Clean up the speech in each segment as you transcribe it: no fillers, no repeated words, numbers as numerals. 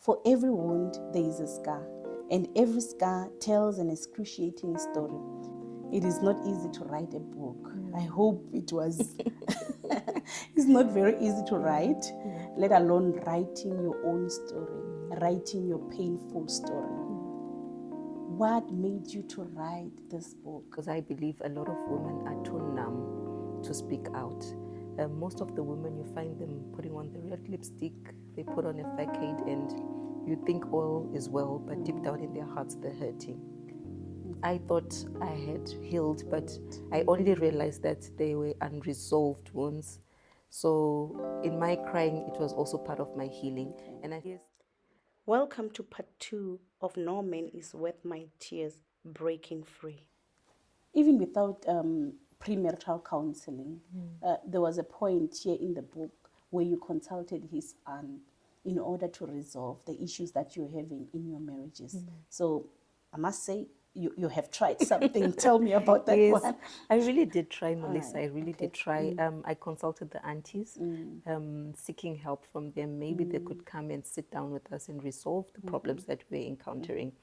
For every wound, there is a scar, and every scar tells an excruciating story. It is not easy to write a book. I hope it was. It's not very easy to write, let alone writing your own story, writing your painful story. What made you to write this book? Because I believe a lot of women are too numb to speak out. Most of the women, you find them putting on the red lipstick, they put on a facade, and you think all is well, but deep down in their hearts, they're hurting. I thought I had healed, but I only realized that they were unresolved wounds. So in my crying, it was also part of my healing. And I guess. Welcome to part 2 of No Man is Worth My Tears, Breaking Free. Even without premarital counseling, there was a point here in the book where you consulted his aunt in order to resolve the issues that you're having in your marriages. So I must say, you have tried something. Tell me about that Yes, one. I really did try, Mulisa. Right, I really okay. did try. I consulted the aunties, seeking help from them. Maybe they could come and sit down with us and resolve the problems that we're encountering.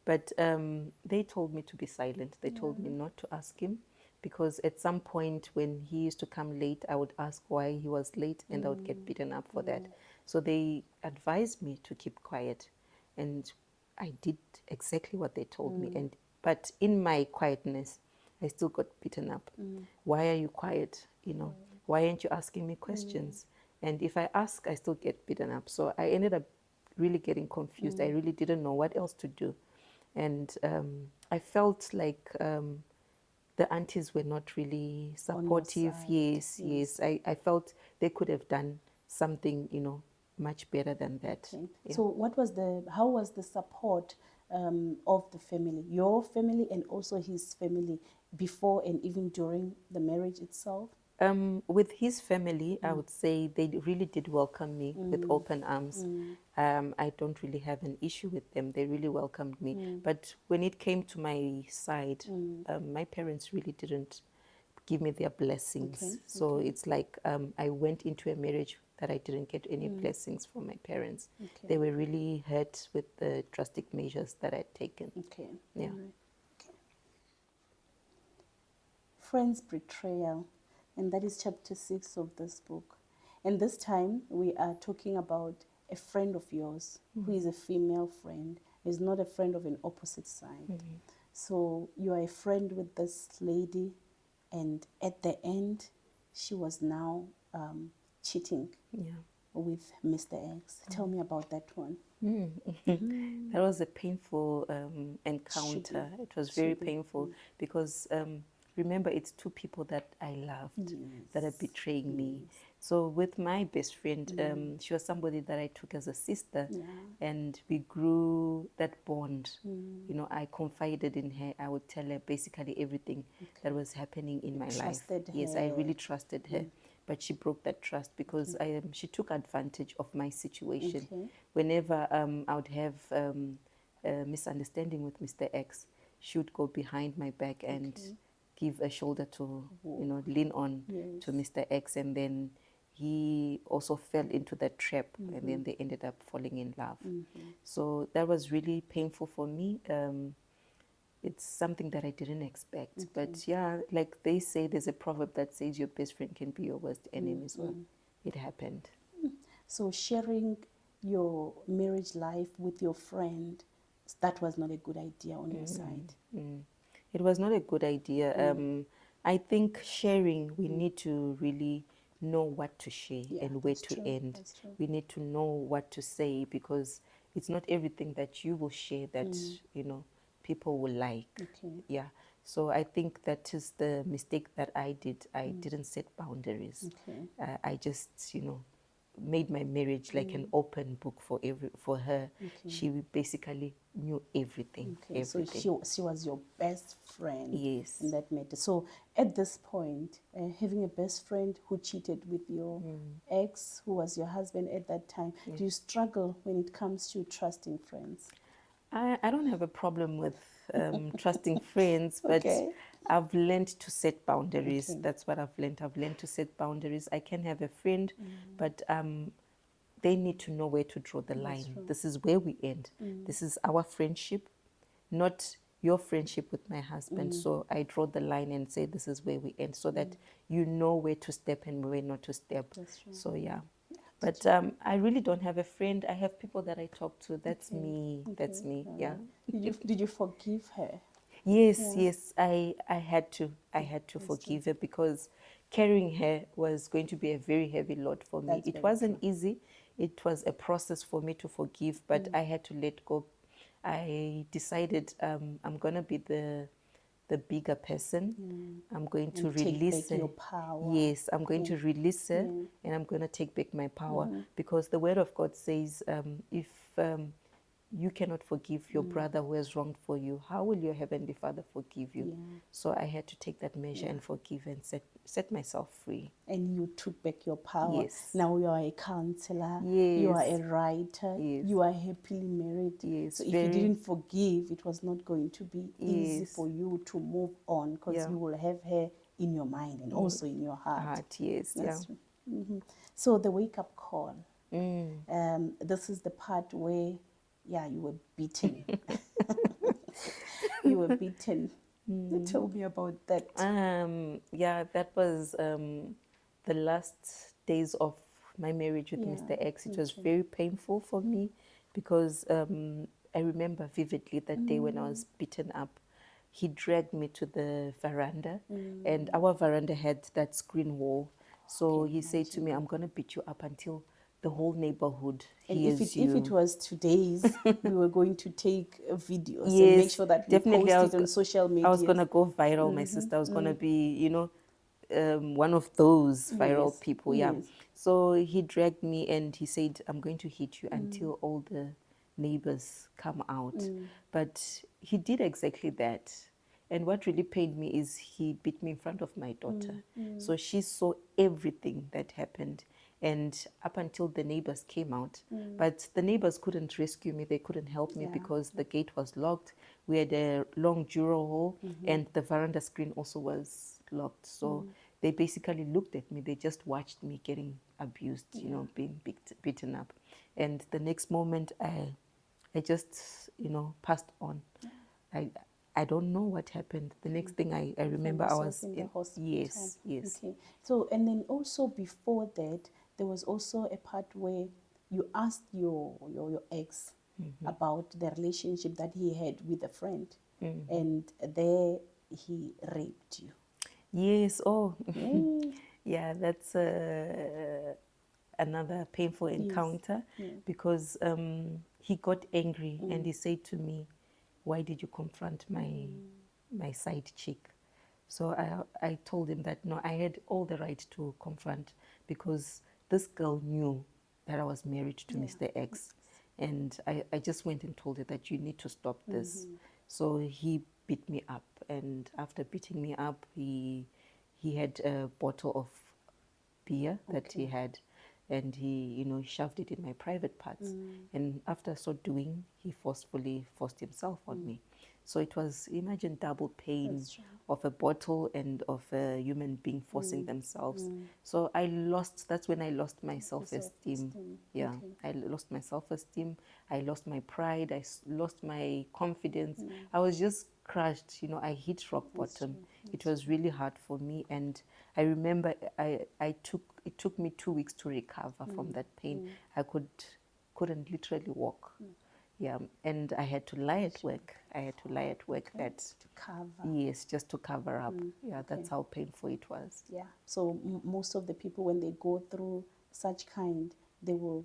But they told me to be silent. They told me not to ask him, because at some point when he used to come late, I would ask why he was late, and I would get beaten up for that. So they advised me to keep quiet, and I did exactly what they told me. But in my quietness, I still got beaten up. Why are you quiet? Why aren't you asking me questions? And if I ask, I still get beaten up. So I ended up really getting confused. I really didn't know what else to do. And I felt like the aunties were not really supportive. side, Yes. I felt they could have done something, much better than that. Okay. Yeah. So how was the support of the family, your family and also his family, before and even during the marriage itself? With his family, I would say they really did welcome me with open arms. I don't really have an issue with them. They really welcomed me. But when it came to my side, my parents really didn't give me their blessings. Okay, So it's like I went into a marriage that I didn't get any blessings from my parents. Okay. They were really hurt with the drastic measures that I'd taken. Okay. Yeah. All right. Okay. Friend's betrayal, and that is chapter 6 of this book. And this time we are talking about a friend of yours who is a female friend, is not a friend of an opposite side. So you are a friend with this lady, and at the end, she was now cheating Yeah. with Mr. X. Tell me about that one. That was a painful encounter. It was very painful because remember, it's two people that I loved that are betraying me. So with my best friend, she was somebody that I took as a sister, and we grew that bond. I confided in her. I would tell her basically everything that was happening in my life. Trusted Yes, I her. really trusted her. But she broke that trust because she took advantage of my situation. Okay. Whenever I would have a misunderstanding with Mr. X, she would go behind my back and give a shoulder to, lean on to Mr. X. And then he also fell into that trap, and then they ended up falling in love. So that was really painful for me. It's something that I didn't expect. But yeah, like they say, there's a proverb that says your best friend can be your worst enemy. So it happened. So sharing your marriage life with your friend, that was not a good idea on your side. It was not a good idea. I think sharing, we need to really know what to share and where that's to true. end. That's true. We need to know what to say, because it's not everything that you will share that, people will like. Okay. Yeah. So I think that is the mistake that I did. I didn't set boundaries. Okay. I just, made my marriage like an open book for her. She basically knew everything. Okay, so she was your best friend. Yes. In that matter. So at this point, having a best friend who cheated with your ex, who was your husband at that time, do you struggle when it comes to trusting friends? I don't have a problem with trusting friends, but Okay. I've learned to set boundaries. That's what I've learned. I've learned to set boundaries. I can have a friend, but they need to know where to draw the line. This is where we end. This is our friendship, not your friendship with my husband. So I draw the line and say this is where we end, so that you know where to step and where not to step. So yeah. But I really don't have a friend. I have people that I talk to. That's me. That's me. Yeah. Did you forgive her? Yes, yes. I had to. I had to forgive her, because carrying her was going to be a very heavy load for me. That's It very wasn't easy. It was a process for me to forgive, but I had to let go. I decided I'm gonna be the bigger person. I'm going to And take release back her. your power. Yes, I'm going to release her, and I'm going to take back my power, because the Word of God says, if you cannot forgive your brother who has wronged for you, how will your Heavenly Father forgive you? So I had to take that measure and forgive and set myself free. And you took back your power. Yes. Now you are a counselor. Yes. You are a writer. Yes. You are happily married. Yes, So if very. you didn't forgive, it was not going to be easy Yes. for you to move on, because you will have her in your mind and also in your heart. Yes, That's yeah. true. So the wake-up call. This is the part where, you were beaten. You were beaten. Tell me about that. Yeah, that was the last days of my marriage with Mr. X. It was very painful for me, because I remember vividly that day when I was beaten up. He dragged me to the veranda, and our veranda had that screen wall. So he said to me, I'm going to beat you up until the whole neighborhood And hears if it you. was today's, we were going to take videos and Yes, make sure that we definitely. post it on social media. I was going to go viral, my sister. I was going to be, one of those viral people. Yeah. Yes. So he dragged me and he said, I'm going to hit you until all the neighbors come out. But he did exactly that. And what really pained me is he beat me in front of my daughter. So she saw everything that happened. And up until the neighbors came out. But the neighbors couldn't rescue me. They couldn't help me because the gate was locked. We had a long duro hole, and the veranda screen also was locked. So they basically looked at me. They just watched me getting abused, being beaten up. And the next moment, I just, passed on. I don't know what happened. The next thing I remember, I was in the hospital. Yes, yes. Okay. So, and then also before that, there was also a part where you asked your ex about the relationship that he had with a friend, and there he raped you. Yes. Oh, yeah. That's another painful encounter, because he got angry and he said to me, "Why did you confront my side chick?" So I told him that no, I had all the right to confront, because this girl knew that I was married to Mr. X. And I just went and told her that you need to stop this. So he beat me up. And after beating me up, he had a bottle of beer that he had, and he shoved it in my private parts. And after so doing, he forcefully forced himself on me. So it was, imagine, double pain of a bottle and of a human being forcing themselves. So that's when I lost my self-esteem. Yeah, I lost my self-esteem. I lost my pride. I lost my confidence. I was just crushed. I hit rock bottom. It was really hard for me. And I remember it took me 2 weeks to recover from that pain. I couldn't literally walk. Yeah, and I had to lie at work. That to cover. Yes, just to cover up. Yeah, that's how painful it was. Yeah. So most of the people, when they go through such kind, they will,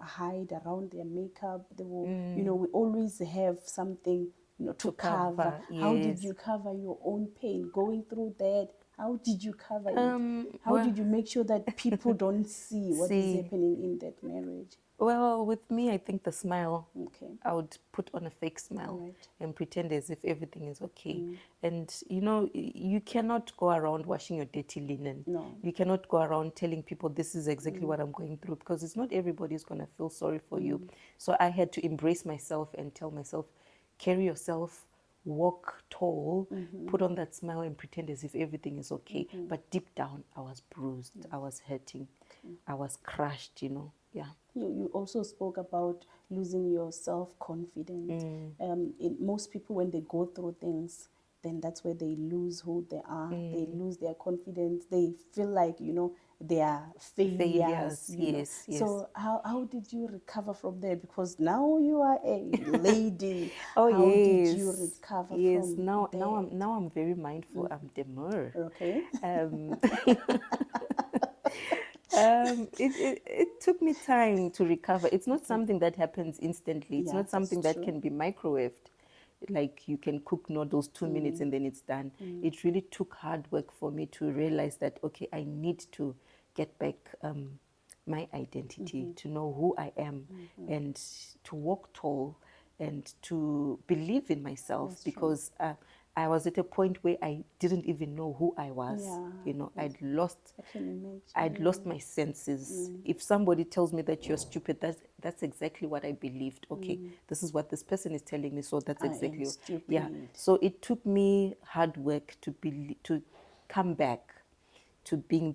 hide around their makeup. They will, we always have something, to cover. How did Yes. you cover your own pain going through that? How did you cover it? How did you make sure that people don't see what is happening in that marriage? Well, with me, I think the smile. Okay. I would put on a fake smile Right. and pretend as if everything is okay. And, you cannot go around washing your dirty linen. No. You cannot go around telling people this is exactly what I'm going through, because it's not everybody who's going to feel sorry for you. So I had to embrace myself and tell myself, carry yourself, walk tall, put on that smile and pretend as if everything is okay. But deep down, I was bruised. I was hurting. I was crushed, yeah. You also spoke about losing your self-confidence. Most people, when they go through things, then that's where they lose who they are. They lose their confidence. They feel like, they are failures, Failures, yes, yes. So how did you recover from there? Because now you are a lady. Oh How did you yes, recover yes. from Now I'm very mindful. I'm demure. Okay. Um, it took me time to recover. It's not something that happens instantly. It's Yeah, not that's something that true. can be microwaved. Like you can cook noodles 2 minutes and then it's done. It really took hard work for me to realize that, okay, I need to get back my identity, to know who I am, and to walk tall and to believe in myself, That's true. because I was at a point where I didn't even know who I was. Yeah, You know, yes. I can imagine. I'd lost my senses. If somebody tells me that you're stupid, that's exactly what I believed. Okay, this is what this person is telling me, so that's I am exactly stupid. yeah. So it took me hard work to come back to being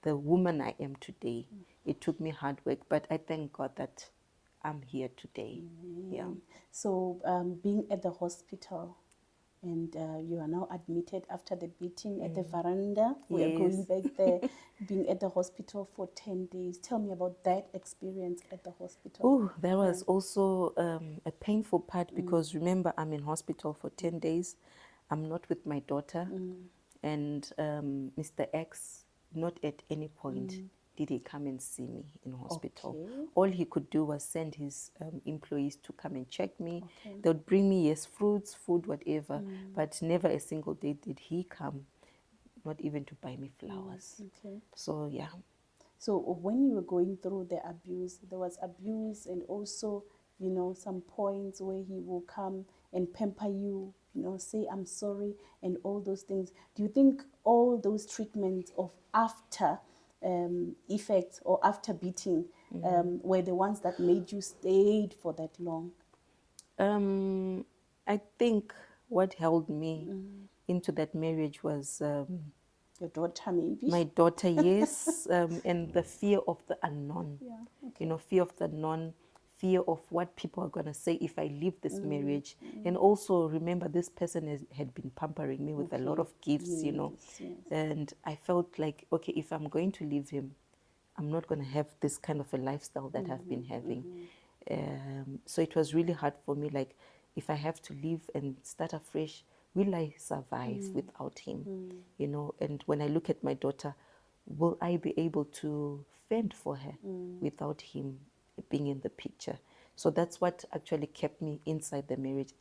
the woman I am today. It took me hard work, but I thank God that I'm here today. Yeah. So being at the hospital, and you are now admitted after the beating at the veranda. We are going Yes. back there, being at the hospital for 10 days. Tell me about that experience at the hospital. Oh, that was also a painful part, because remember, I'm in hospital for 10 days. I'm not with my daughter. And Mr. X, not at any point did he come and see me in hospital. Okay. All he could do was send his employees to come and check me. Okay. They would bring me, yes, fruits, food, whatever, but never a single day did he come, not even to buy me flowers. Okay. So, yeah. So when you were going through the abuse, there was abuse, and also, some points where he will come and pamper you, say I'm sorry and all those things. Do you think all those treatments of after effects or after beating were the ones that made you stayed for that long? I think what held me into that marriage was Your daughter, maybe? my daughter, yes, and the fear of the unknown. Yeah, You know, fear of the unknown, fear of what people are going to say if I leave this marriage. And also remember, this person had been pampering me with a lot of gifts, Yes. and I felt like, okay, if I'm going to leave him, I'm not going to have this kind of a lifestyle that I've been having. So it was really hard for me, like, if I have to leave and start afresh, will I survive without him? And when I look at my daughter, will I be able to fend for her without him being in the picture? So that's what actually kept me inside the marriage.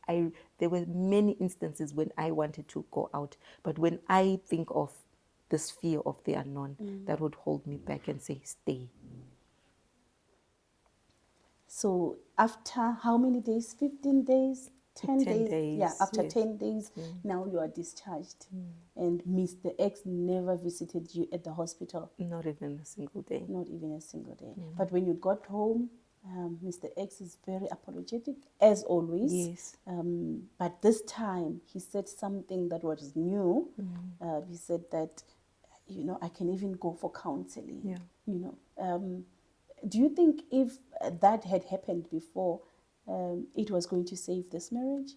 There were many instances when I wanted to go out, but when I think of this fear of the unknown, that would hold me back and say, stay. So after how many days? 15 days? 10 10 days? Yeah, days, after yes. 10 days, now you are discharged. And Mr. X never visited you at the hospital? Not even a single day. Not even a single day. But when you got home, Mr. X is very apologetic, as always. Yes. But this time, he said something that was new. He said that, I can even go for counseling. Yeah. Do you think if that had happened before, it was going to save this marriage?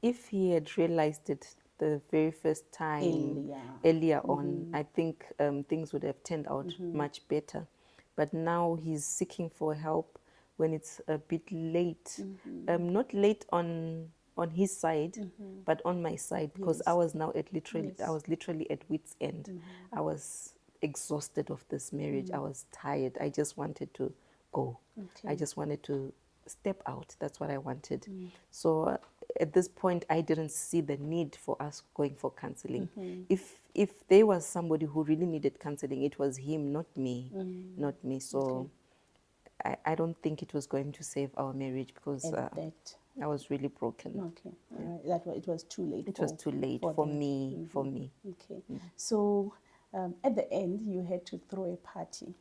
If he had realized it the very first time, earlier on, I think things would have turned out much better. But now he's seeking for help when it's a bit late. Not late on his side, but on my side, because I was now I was literally at wit's end. I was exhausted of this marriage. I was tired. I just wanted to go. I just wanted to step out. That's what I wanted. So at this point, I didn't see the need for us going for counseling. If there was somebody who really needed counseling, it was him, not me. Not me. So I don't think it was going to save our marriage, because I was really broken. Okay, all right. It was too late. It was too late for me. For me. Okay. So at the end, you had to throw a party.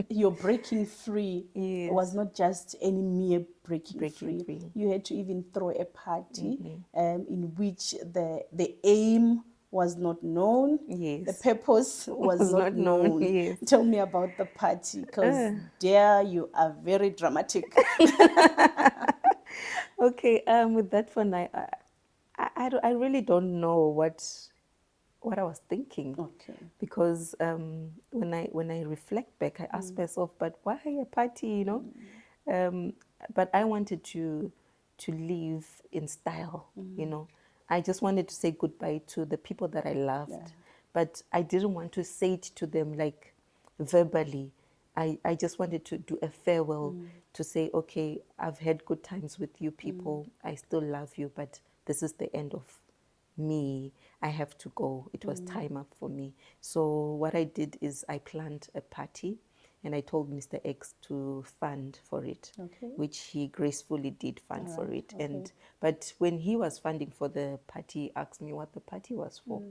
Your breaking free was not just any mere breaking free. You had to even throw a party in which the aim was not known. Yes. The purpose was Was not not known, known. yes. Tell me about the party, because there you are very dramatic. Okay, with that one, I really don't know what I was thinking. Okay. Because when I reflect back, I ask myself, but why a party, you know? But I wanted to live in style, you know. I just wanted to say goodbye to the people that I loved, Yeah. but I didn't want to say it to them like verbally. I just wanted to do a farewell, to say, okay, I've had good times with you people. I still love you, but this is the end of me. I have to go. It was time up for me. So what I did is I planned a party, and I told Mr. X to fund for it, Okay. which he gracefully did fund All for right, it. okay. And but when he was funding for the party, he asked me what the party was for,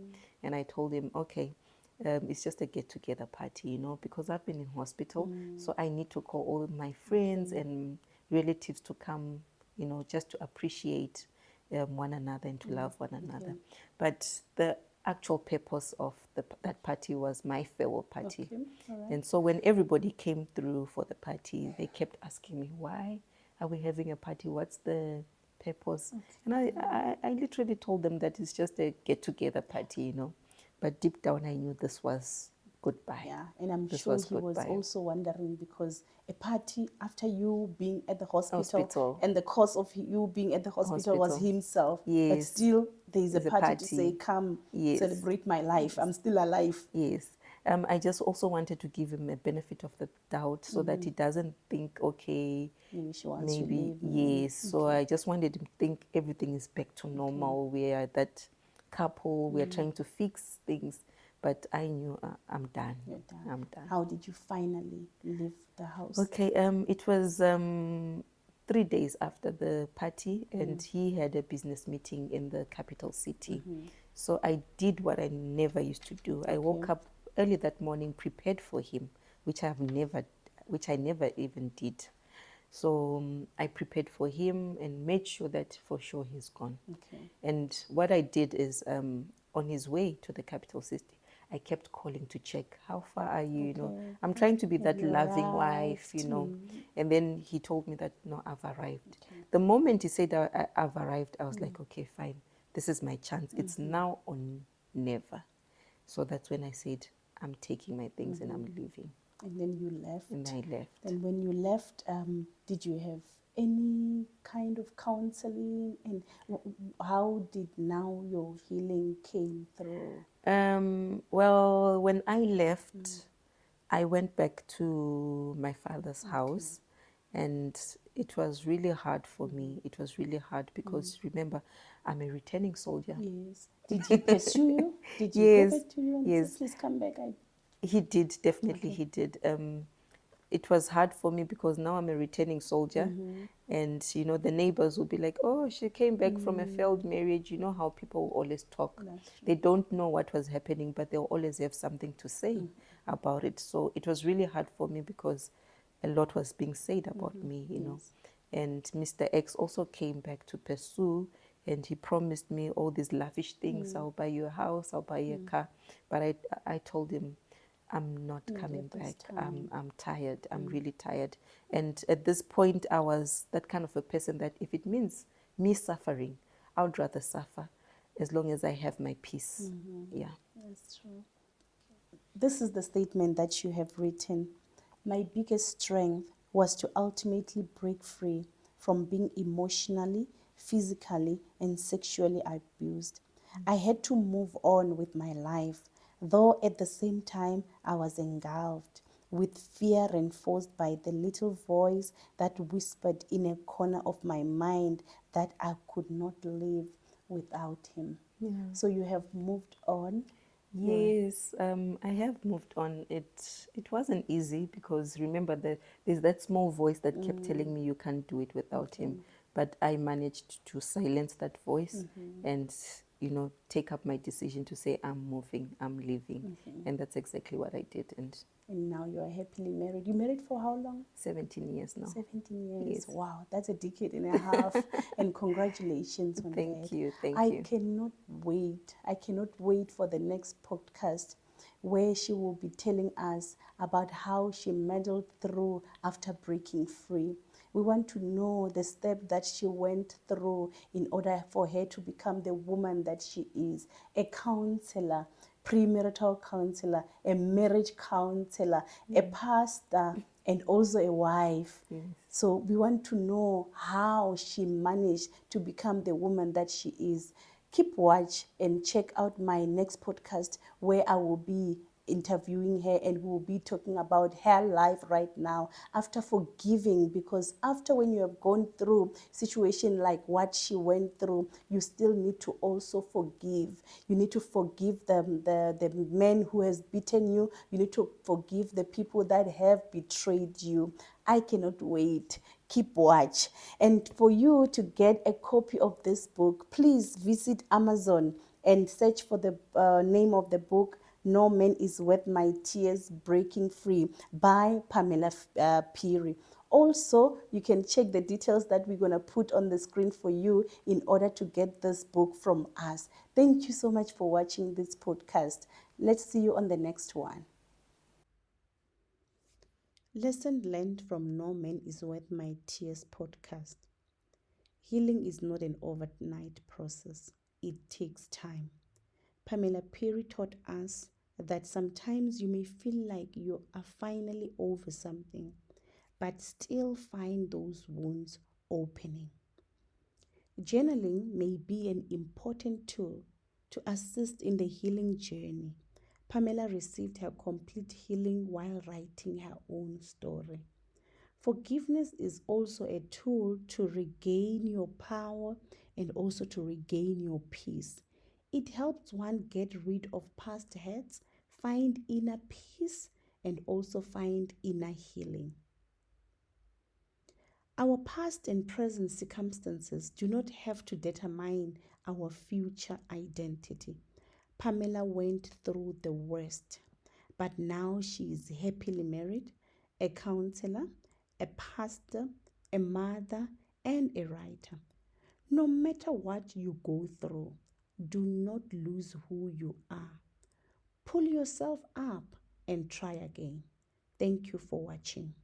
and I told him, okay, it's just a get-together party, you know, because I've been in hospital, so I need to call all my friends and relatives to come, you know, just to appreciate one another and to love one another. But the actual purpose of that party was my farewell party. Okay, all right. And so when everybody came through for the party, they kept asking me, why are we having a party? What's the purpose? And I literally told them that it's just a get-together party, you know. But deep down, I knew this was goodbye. Yeah, and I'm This sure was he was goodbye. also wondering, because a party after you being at the hospital, Hospital. and the cause of you being at the hospital was Hospital. himself. But Yes. still, there is a There's a party to say, party. come Yes. celebrate my life. I'm still alive. Yes. I just also wanted to give him a benefit of the doubt, so that he doesn't think, okay, Maybe she wants to maybe, leave. yes. So I just wanted him to think everything is back to normal. We are that couple, we are trying to fix things. But I knew I'm done. You're done. I'm done. How did you finally leave the house? Okay, it was 3 days after the party, and he had a business meeting in the capital city. So I did what I never used to do. I woke up early that morning, prepared for him, which I never even did. So I prepared for him and made sure that for sure he's gone. Okay. And what I did is, on his way to the capital city, I kept calling to check, how far are you? You know, I'm trying to be that you loving wife, you know. And then he told me that, no, I've arrived. The moment he said I've arrived, I was like, okay, fine. This is my chance. It's now or never. So that's when I said, I'm taking my things and I'm leaving. And then you left. And I left. And when you left, did you have any kind of counseling? And how did now your healing came through? Well, when I left, I went back to my father's house, and it was really hard for me. It was really hard because remember, I'm a returning soldier. Yes. Did he pursue you? Did he Yes, go back to you and yes. say, please come back? He did, definitely he did. It was hard for me because now I'm a returning soldier, and you know, the neighbors will be like, oh, she came back from a failed marriage. You know how people always talk. They don't know what was happening, but they'll always have something to say about it. So it was really hard for me because a lot was being said about me, you know. And Mr. X also came back to pursue, and he promised me all these lavish things. I'll buy you a house, I'll buy you a car. But I told him, I'm not coming back. I'm tired. I'm really tired. And at this point, I was that kind of a person that if it means me suffering, I would rather suffer as long as I have my peace. Yeah. That's true. This is the statement that you have written. My biggest strength was to ultimately break free from being emotionally, physically, and sexually abused. I had to move on with my life, though at the same time I was engulfed with fear reinforced by the little voice that whispered in a corner of my mind that I could not live without him. So you have moved on. Yes, I have moved on. It wasn't easy because remember that there's that small voice that kept telling me you can't do it without him. But I managed to silence that voice, and take up my decision to say, I'm moving, I'm leaving. And that's exactly what I did. And now you are happily married. You married for how long? 17 years now. 17 years. Yes. Wow, that's a decade and a half. And congratulations on that. Thank you. I cannot wait. I cannot wait for the next podcast where she will be telling us about how she muddled through after breaking free. We want to know the step that she went through in order for her to become the woman that she is, a counselor, premarital counselor, a marriage counselor, a pastor, and also a wife. Yes. So we want to know how she managed to become the woman that she is. Keep watch and check out my next podcast where I will be interviewing her and we will be talking about her life right now after forgiving, because after when you have gone through situation like what she went through, you still need to also forgive. You need to forgive the men who has beaten you. You need to forgive the people that have betrayed you. I cannot wait. Keep watch. And for you to get a copy of this book, please visit Amazon and search for the name of the book, No Man is Worth My Tears, Breaking Free by Pamela Phiri. Also, you can check the details that we're going to put on the screen for you in order to get this book from us. Thank you so much for watching this podcast. Let's see you on the next one. Lesson learned from No Man is Worth My Tears podcast. Healing is not an overnight process. It takes time. Pamela Phiri taught us that sometimes you may feel like you are finally over something, but still find those wounds opening. Journaling may be an important tool to assist in the healing journey. Pamela received her complete healing while writing her own story. Forgiveness is also a tool to regain your power and also to regain your peace. It helps one get rid of past hurts, find inner peace, and also find inner healing. Our past and present circumstances do not have to determine our future identity. Pamela went through the worst, but now she is happily married, a counselor, a pastor, a mother, and a writer. No matter what you go through, do not lose who you are. Pull yourself up and try again. Thank you for watching.